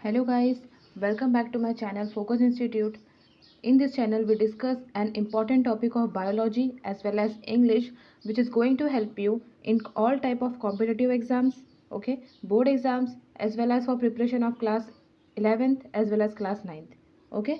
Hello guys, welcome back to my channel Focus Institute. In this channel we discuss an important topic of biology as well as English which is going to help you in all type of competitive exams, okay, board exams as well as for preparation of class 11th as well as class 9th, okay.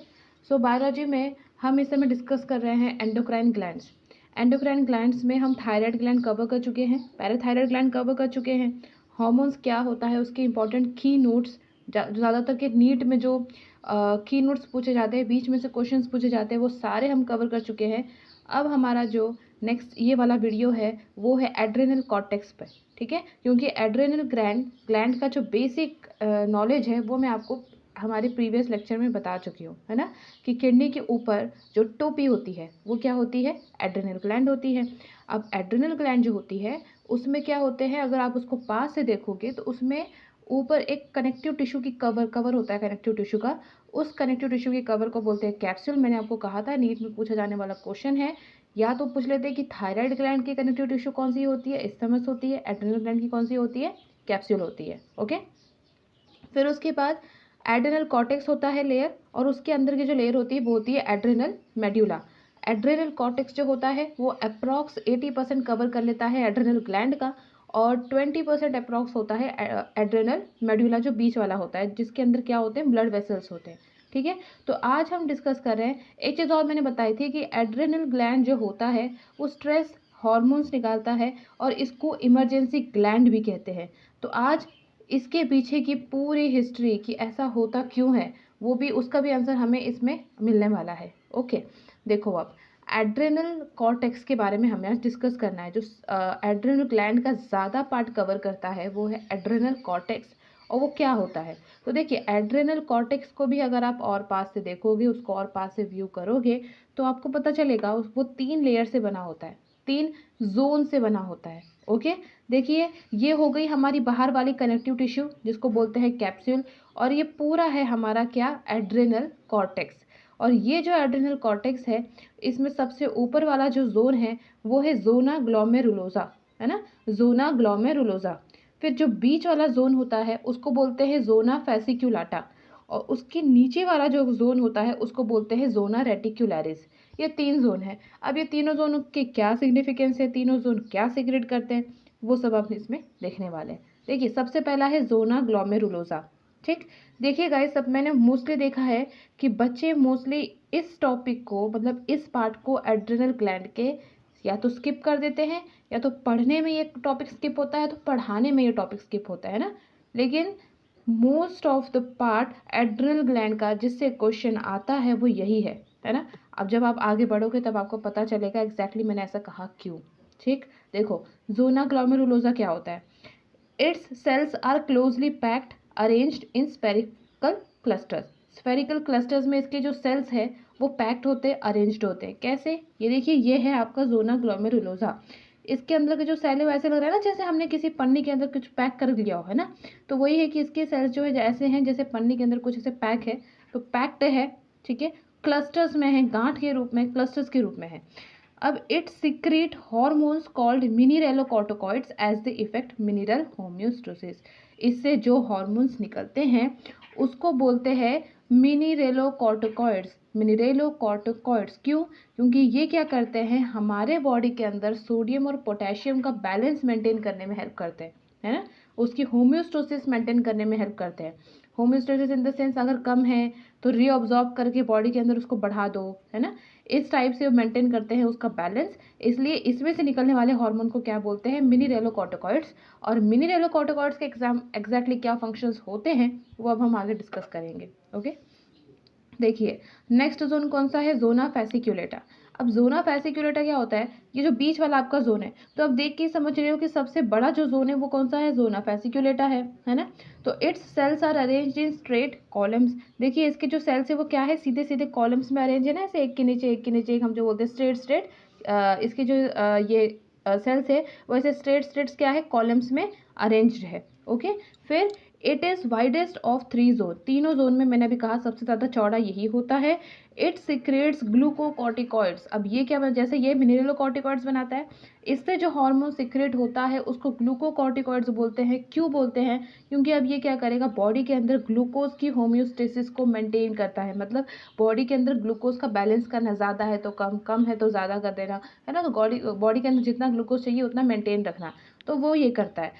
So biology में हम इस समय discuss कर रहे हैं endocrine glands. Endocrine glands में हम thyroid gland cover कर चुके हैं, पैराथायराइड ग्लैंड कवर कर चुके हैं, हार्मोन्स क्या होता है उसके इंपॉर्टेंट की नोट्स ज़्यादातर के नीट में जो की नोट्स पूछे जाते हैं, बीच में से क्वेश्चंस पूछे जाते हैं, वो सारे हम कवर कर चुके हैं। अब हमारा जो नेक्स्ट ये वाला वीडियो है वो है एड्रेनल कॉर्टेक्स पर, ठीक है, क्योंकि एड्रेनल ग्लैंड का जो बेसिक नॉलेज है वो मैं आपको हमारे प्रीवियस लेक्चर में बता चुकी हूँ, है ना, कि किडनी के ऊपर जो टोपी होती है वो क्या होती है, एड्रेनल ग्लैंड होती है। अब एड्रेनल ग्लैंड जो होती है उसमें क्या होते हैं, अगर आप उसको पास से देखोगे तो उसमें ऊपर एक कनेक्टिव टिश्यू की कवर होता है कनेक्टिव टिश्यू का। उस कनेक्टिव टिश्यू की कवर को बोलते हैं कैप्सूल। मैंने आपको कहा था नीट में पूछा जाने वाला क्वेश्चन है, या तो पूछ लेते हैं कि थायराइड ग्लैंड की कनेक्टिव टिश्यू कौन सी होती है, इस्थमस होती है, एड्रेनल ग्लैंड की कौन सी होती है, कैप्सूल होती है, ओके। फिर उसके बाद एड्रेनल कॉर्टेक्स होता है लेयर, और उसके अंदर की जो लेयर होती है वो होती है एड्रेनल मेड्यूला। एड्रेनल कॉर्टेक्स जो होता है वो अप्रॉक्स 80% कवर कर लेता है एड्रेनल ग्लैंड का, और 20% अप्रॉक्स होता है एड्रेनल मेड्यूला जो बीच वाला होता है, जिसके अंदर क्या होते हैं, ब्लड वेसल्स होते हैं, ठीक है। तो आज हम डिस्कस कर रहे हैं, एक चीज़ और मैंने बताई थी कि एड्रेनल ग्लैंड जो होता है वो स्ट्रेस हार्मोन्स निकालता है और इसको इमरजेंसी ग्लैंड भी कहते हैं। तो आज इसके पीछे की पूरी हिस्ट्री कि ऐसा होता क्यों है, वो भी उसका भी आंसर हमें इसमें मिलने वाला है, ओके। देखो अब एड्रेनल कॉर्टेक्स के बारे में हमें आज डिस्कस करना है। जो एड्रेनल ग्लैंड का ज़्यादा पार्ट कवर करता है वो है एड्रेनल कॉर्टेक्स, और वो क्या होता है। तो देखिए एड्रेनल कॉर्टेक्स को भी अगर आप और पास से देखोगे, उसको और पास से व्यू करोगे तो आपको पता चलेगा वो 3 लेयर से बना होता है, 3 जोन से बना होता है, ओके। देखिए ये हो गई हमारी बाहर वाली कनेक्टिव टिश्यू जिसको बोलते हैं कैप्सूल, और ये पूरा है हमारा क्या, एड्रेनल कॉर्टेक्स। और ये जो एड्रेनल कॉर्टेक्स है इसमें सबसे ऊपर वाला जो जोन है वो है जोना ग्लोमेरुलोसा, है ना, जोना ग्लोमेरुलोसा। फिर जो बीच वाला जोन होता है उसको बोलते हैं जोना फैसिक्युलाटा, और उसके नीचे वाला जो जोन होता है उसको बोलते हैं जोना रेटिक्युलरिस। ये 3 जोन है। अब ये तीनों जोन के क्या सिग्निफिकेंस है, तीनों जोन क्या सिक्रेट करते हैं, वो सब आप इसमें देखने वाले हैं। देखिए सबसे पहला है जोना ग्लोमेरुलोसा, ठीक। देखिए गाइस, सब मैंने मोस्टली देखा है कि बच्चे मोस्टली इस टॉपिक को, मतलब इस पार्ट को एड्रेनल ग्लैंड के या तो स्किप कर देते हैं, या तो पढ़ने में ये टॉपिक स्किप होता है तो पढ़ाने में ये टॉपिक स्किप होता है ना। लेकिन most of the part adrenal gland का जिससे क्वेश्चन आता है वो यही है ना। अब जब आप आगे बढ़ोगे तब आपको पता चलेगा एग्जैक्टली मैंने ऐसा कहा क्यों, ठीक। देखो जोना ग्लोमेरुलोसा क्या होता है, its cells are closely packed arranged in spherical clusters. Spherical clusters में इसके जो सेल्स है वो पैक्ड होते हैं, अरेंज्ड होते हैं। कैसे, ये देखिए ये है आपका जोना ग्लोमेरुलोसा। इसके अंदर के जो सेल है वैसे लग रहा है ना जैसे हमने किसी पन्नी के अंदर कुछ पैक कर दिया हो, है ना। तो वही है कि इसके सेल्स जो है ऐसे हैं जैसे पन्नी के अंदर कुछ ऐसे पैक है, तो पैक्ड है, ठीक है, क्लस्टर्स में है, गांठ के रूप में, क्लस्टर्स के रूप में है। अब it secrete hormones called mineralocorticoids as the effect mineral homeostasis. इससे जो हॉर्मोन्स निकलते हैं उसको बोलते हैं मिनिरेलोकॉर्टिकॉइड्स। मिनिरेलोकॉर्टिकॉइड्स क्यों, क्योंकि ये क्या करते हैं, हमारे बॉडी के अंदर सोडियम और पोटेशियम का बैलेंस मेंटेन करने में हेल्प करते हैं, है ना, उसकी होम्योस्टेसिस मेंटेन करने में हेल्प करते हैं। होम्योस्टेसिस इन द सेंस अगर कम है तो रीअब्जॉर्ब करके बॉडी के अंदर उसको बढ़ा दो, है ना, इस टाइप से वो मेंटेन करते हैं उसका बैलेंस। इसलिए इसमें से निकलने वाले हार्मोन को क्या बोलते हैं, मिनिरेलोकॉर्टिकॉइड्स। और मिनिरेलोकॉर्टिकॉइड्स के एग्जैक्टली क्या फंक्शंस होते हैं वो अब हम आगे डिस्कस करेंगे, ओके। देखिए नेक्स्ट जोन कौन सा है, जोना फैसिक्युलेटा। अब जोना फैसिक्युलेटा क्या होता है, ये जो बीच वाला आपका जोन है, तो अब देख के समझ रहे हो कि सबसे बड़ा जो जोन है वो कौन सा है, जोना फैसिक्युलेटा है ना। तो its cells are arranged in straight columns. देखिए इसके जो सेल्स है वो क्या है, सीधे सीधे कॉलम्स में अरेंज है ना, ऐसे एक के नीचे एक के नीचे एक, हम जो बोलते हैं स्ट्रेट स्ट्रेट। इसके जो ये सेल्स है वैसे स्ट्रेट स्ट्रेट्स क्या है, कॉलम्स में अरेंज्ड है, ओके। फिर it is widest of 3 zone, तीनों जोन में मैंने अभी कहा सबसे ज़्यादा चौड़ा यही होता है। इट सिक्रेट्स ग्लूकोकॉर्टिकॉइड्स, अब ये क्या जैसे ये मिनरलोकॉर्टिकॉइड्स बनाता है, इससे जो हार्मोन सिक्रेट होता है उसको ग्लूकोकॉर्टिकॉइड्स बोलते हैं। क्यों बोलते हैं? क्योंकि अब ये क्या करेगा, बॉडी के अंदर ग्लूकोज की होम्योस्टेसिस को मेंटेन करता है, मतलब बॉडी के अंदर ग्लूकोज का बैलेंस करना, ज़्यादा है तो कम, कम है तो ज़्यादा कर देना, है ना। तो बॉडी के अंदर जितना ग्लूकोज चाहिए उतना मेंटेन रखना, तो वो ये करता है।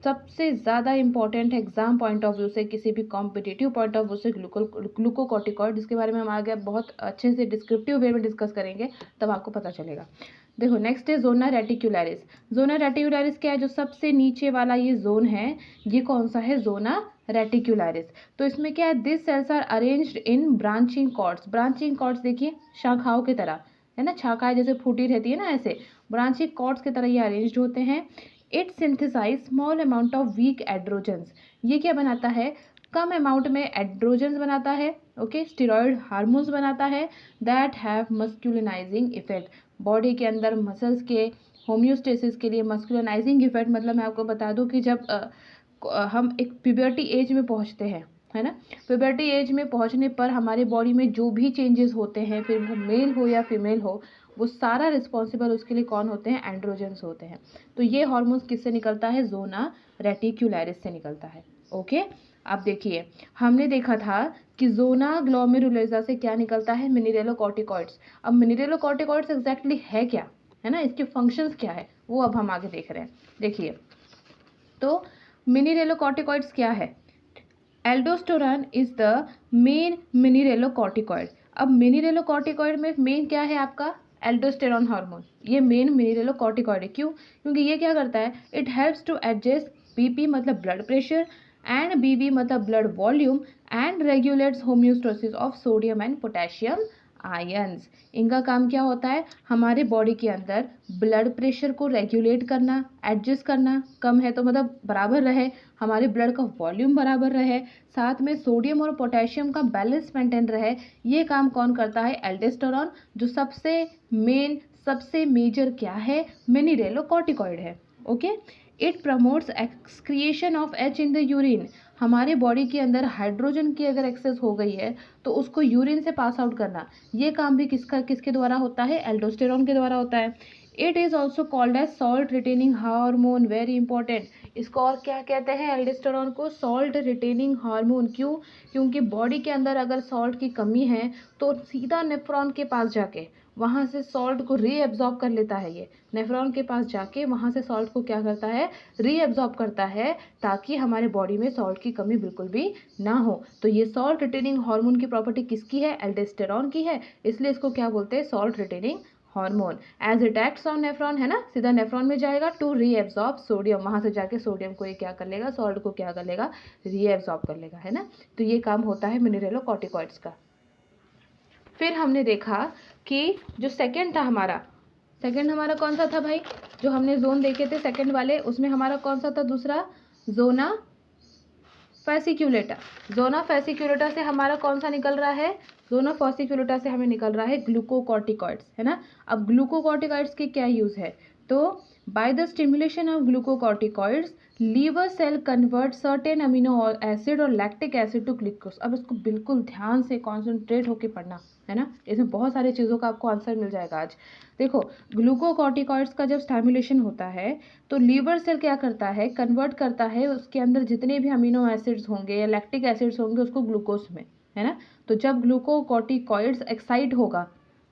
सबसे ज़्यादा इंपॉर्टेंट है एग्जाम पॉइंट ऑफ व्यू से, किसी भी कॉम्पिटिटिव पॉइंट ऑफ व्यू से ग्लूकोकॉर्टिकॉइड, जिसके बारे में हम आगे बहुत अच्छे से डिस्क्रिप्टिव वे में डिस्कस करेंगे, तब आपको पता चलेगा। देखो नेक्स्ट है जोना रेटिकुलरिस। जोना रेटिकुलरिस क्या है, जो सबसे नीचे वाला ये जोन है, ये कौन सा है, जोना रेटिकुलरिस। तो इसमें क्या है, this cells are arranged in branching cords. Branching cords देखिए शाखाओं की तरह, है ना, शाखाएं जैसे फूटी रहती है ना, ऐसे ब्रांचिंग कॉर्ड्स की तरह ये अरेंज्ड होते हैं। It synthesize small amount of weak androgens, ये क्या बनाता है, कम अमाउंट में एड्रोजन्स बनाता है, ओके, स्टेरॉयड हार्मोन्स बनाता है, दैट हैव मस्कुलिनाइजिंग इफेक्ट, बॉडी के अंदर मसल्स के होम्योस्टेसिस के लिए मस्कुलिनाइजिंग इफेक्ट। मतलब मैं आपको बता दूं कि जब हम एक प्यूबर्टी एज में पहुंचते हैं, है ना, प्यूबर्टी एज में पहुंचने पर हमारे बॉडी में जो भी चेंजेस होते हैं, फिर वो मेल हो या फीमेल हो, वो सारा रिस्पॉन्सिबल उसके लिए कौन होते हैं, एंड्रोजन्स होते हैं। तो ये हार्मोन्स किससे निकलता है, जोना रेटिकुलरिस से निकलता है। ओके, अब देखिए हमने देखा था कि जोना ग्लोमेरुलोसा से क्या निकलता है, मिनरलोकॉर्टिकॉइड्स। अब मिनरलोकॉर्टिकॉइड्स एग्जैक्टली है क्या, है ना, इसके फंक्शंस क्या है, वो अब हम आगे देख रहे हैं। देखिए तो मिनरलोकॉर्टिकॉइड्स क्या है, aldosterone is the main mineralocorticoid. अब मिनरलोकॉर्टिकॉइड में मेन क्या है आपका, एल्डोस्टेरोन हार्मोन, ये मेन मिनरलोकॉर्टिकॉइड है। क्यों? क्योंकि ये क्या करता है, it helps to adjust BP मतलब ब्लड प्रेशर, एंड बीबी मतलब blood volume, and regulates homeostasis of sodium and potassium ions. इनका काम क्या होता है, हमारे बॉडी के अंदर ब्लड प्रेशर को रेगुलेट करना, एडजस्ट करना, कम है तो मतलब बराबर रहे, हमारे ब्लड का वॉल्यूम बराबर रहे, साथ में सोडियम और पोटेशियम का बैलेंस मेंटेन रहे। ये काम कौन करता है, एल्डोस्टेरोन, जो सबसे मेन सबसे मेजर क्या है, मिनरलोकॉर्टिकॉइड है। Okay, it promotes excretion of H in the urine, हमारे बॉडी के अंदर हाइड्रोजन की अगर एक्सेस हो गई है तो उसको यूरिन से पास आउट करना, ये काम भी किसके द्वारा होता है, एल्डोस्टेरोन के द्वारा होता है। It is also called as salt retaining hormone, very important. इसको और क्या कहते हैं, एल्डोस्टेरोन को सॉल्ट रिटेनिंग हार्मोन। क्यों? क्योंकि बॉडी के अंदर अगर सॉल्ट की कमी है तो सीधा नेफ्रॉन के पास जाके वहाँ से सॉल्ट को रीएब्जॉर्ब कर लेता है, ये नेफ्रॉन के पास जाके वहाँ से सॉल्ट को क्या करता है, रीएब्जॉर्ब करता है, ताकि हमारे बॉडी में सॉल्ट की कमी बिल्कुल भी ना हो। तो ये सॉल्ट रिटेनिंग हार्मोन की प्रॉपर्टी किसकी है, एल्डोस्टेरोन की है, इसलिए इसको क्या बोलते हैं, salt retaining hormone. As it acts on nephron, है ना, सीधा नेफ्रॉन में जाएगा टू रीएब्जॉर्ब सोडियम, वहाँ से जाके सोडियम को ये क्या कर लेगा, सॉल्ट को क्या कर लेगा, रीएब्जॉर्ब कर लेगा, है ना। तो ये काम होता है मिनरलोकॉर्टिकॉइड्स का। फिर हमने देखा कि जो सेकंड था हमारा, सेकंड हमारा कौन सा था भाई, जो हमने जोन देखे थे सेकंड वाले, उसमें हमारा कौन सा था, दूसरा जोना फैसिक्यूलेटा। जोना फैसिक्यूलेटा से हमारा कौन सा निकल रहा है, जोना फैसिक्यूलेटा से हमें निकल रहा है ग्लूकोकॉर्टिकॉइड्स, है ना। अब ग्लूकोकॉर्टिकॉइड्स के क्या यूज़ है, तो by the stimulation of glucocorticoids liver cell convert certain amino acid और लैक्टिक एसिड टू ग्लूकोज। अब इसको बिल्कुल ध्यान से कॉन्सेंट्रेट होकर पढ़ना, है ना, इसमें बहुत सारी चीज़ों का आपको आंसर मिल जाएगा आज। देखो ग्लूकोकॉर्टिकॉइड्स का जब स्टिमुलेशन होता है तो लीवर सेल क्या करता है, कन्वर्ट करता है उसके अंदर जितने भी अमीनो एसिड्स होंगे या लैक्टिक एसिड्स होंगे उसको ग्लूकोज में, है ना। तो जब ग्लूकोकॉर्टिकॉइड्स एक्साइट होगा,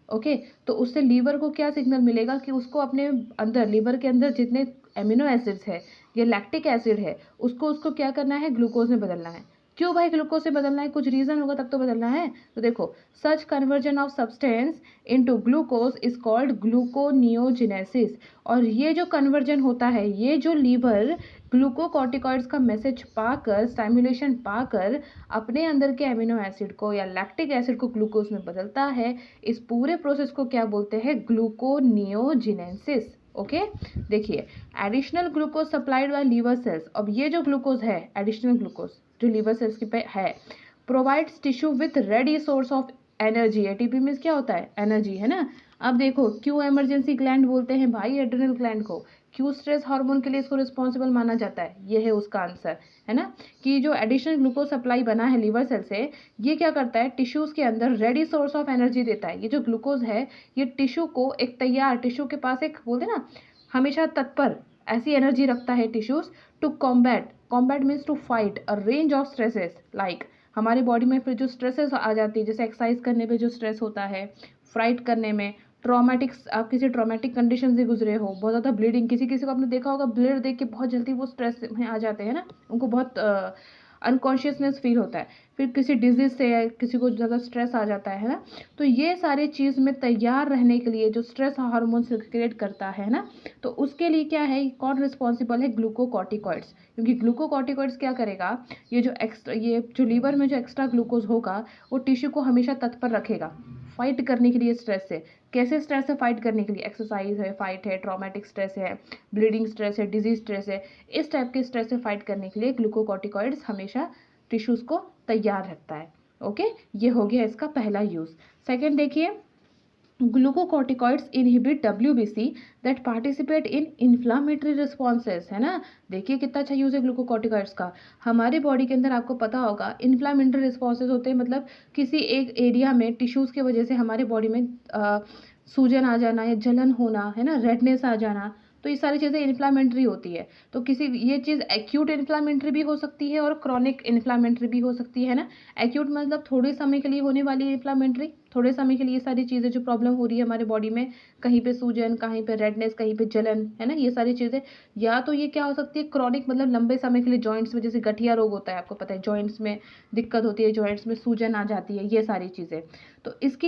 ओके, तो उससे लीवर को क्या सिग्नल मिलेगा कि उसको अपने अंदर, लीवर के अंदर जितने अमीनो एसिड्स है या लैक्टिक एसिड है उसको उसको क्या करना है, ग्लूकोज में बदलना है। क्यों भाई ग्लूकोज से बदलना है, कुछ रीज़न होगा तब तो बदलना है। तो देखो such conversion of substance into glucose is called gluconeogenesis. और ये जो कन्वर्जन होता है, ये जो लीवर ग्लूकोकॉर्टिकॉइड्स का मैसेज पाकर, स्टिमुलेशन पाकर अपने अंदर के अमीनो एसिड को या लैक्टिक एसिड को ग्लूकोज में बदलता है, इस पूरे प्रोसेस को क्या बोलते हैं, ग्लूकोनियोजेनेसिस। ओके, देखिए additional glucose supplied by liver cells. अब ये जो ग्लूकोज है, एडिशनल ग्लूकोज जो लीवर सेल्स के पे है, provides tissue with ready source of energy. ATP means क्या होता है, एनर्जी, है ना। अब देखो क्यों इमरजेंसी ग्लैंड बोलते हैं भाई एड्रिनल ग्लैंड को, क्यों स्ट्रेस हार्मोन के लिए इसको रिस्पॉन्सिबल माना जाता है? ये है उसका आंसर, है ना, कि जो एडिशनल ग्लूकोज सप्लाई बना है लीवर सेल से, ये क्या करता है, टिश्यूज़ के अंदर रेडी सोर्स ऑफ एनर्जी देता है। ये जो ग्लूकोज है, ये टिश्यू को एक तैयार, टिश्यू के पास एक बोलते ना हमेशा तत्पर ऐसी एनर्जी रखता है tissues to combat means to fight a range of stresses, like हमारी बॉडी में फिर जो स्ट्रेसेस आ जाती है, जैसे एक्सरसाइज करने पे जो स्ट्रेस होता है, फाइट करने में, ट्रॉमेटिक, आप किसी ट्रॉमेटिक कंडीशन से गुजरे हो, बहुत ज़्यादा ब्लीडिंग, किसी किसी को आपने देखा होगा ब्लड देख के बहुत जल्दी वो स्ट्रेस में आ जाते हैं ना, उनको बहुत अनकॉन्शियसनेस फील होता है, फिर किसी डिजीज से किसी को ज़्यादा स्ट्रेस आ जाता है ना, तो ये सारी चीज़ में तैयार रहने के लिए जो स्ट्रेस हार्मोन सर्कुलेट करता है ना, तो उसके लिए क्या है, कौन रिस्पॉन्सिबल है, ग्लूकोकॉर्टिकॉइड्स, क्योंकि ग्लूकोकॉर्टिकॉइड्स क्या करेगा, ये जो लीवर में जो एक्स्ट्रा ग्लूकोज होगा वो टिश्यू को हमेशा तत्पर रखेगा फाइट करने के लिए स्ट्रेस से। कैसे स्ट्रेस से फाइट करने के लिए, एक्सरसाइज है, फाइट है, ट्रॉमेटिक स्ट्रेस है, ब्लीडिंग स्ट्रेस है, डिजीज स्ट्रेस है, इस टाइप के स्ट्रेस से फाइट करने के लिए ग्लूकोकॉर्टिकॉइड्स हमेशा टिश्यूज़ को तैयार रखता है। ओके, ये हो गया इसका पहला यूज़। सेकेंड देखिए, glucocorticoids inhibit WBC that participate in inflammatory responses, है ना, देखिए कितना अच्छा यूज़ है ग्लूकोकॉर्टिकॉइड्स का। हमारे बॉडी के अंदर आपको पता होगा इन्फ्लामेटरी रिस्पॉन्सेस होते हैं, मतलब किसी एक एरिया में टिश्यूज़ की वजह से हमारे बॉडी में सूजन आ जाना या जलन होना, है ना, रेडनेस आ जाना, तो ये सारी चीज़ें इन्फ्लामेटरी होती है। तो किसी ये चीज़ एक्यूट इन्फ्लामेटरी भी हो सकती है और क्रॉनिक इन्फ्लामेटरी भी हो सकती है ना। एक्यूट मतलब थोड़े समय के लिए होने वाली इन्फ्लामेटरी, थोड़े समय के लिए ये सारी चीज़ें जो प्रॉब्लम हो रही है हमारे बॉडी में, कहीं पे सूजन, कहीं पे रेडनेस, कहीं पे जलन, है ना, ये सारी चीज़ें। या तो ये क्या हो सकती है क्रॉनिक, मतलब लंबे समय के लिए जॉइंट्स में, जैसे गठिया रोग होता है, आपको पता है जॉइंट्स में दिक्कत होती है, जॉइंट्स में सूजन आ जाती है, ये सारी चीज़ें। तो इसके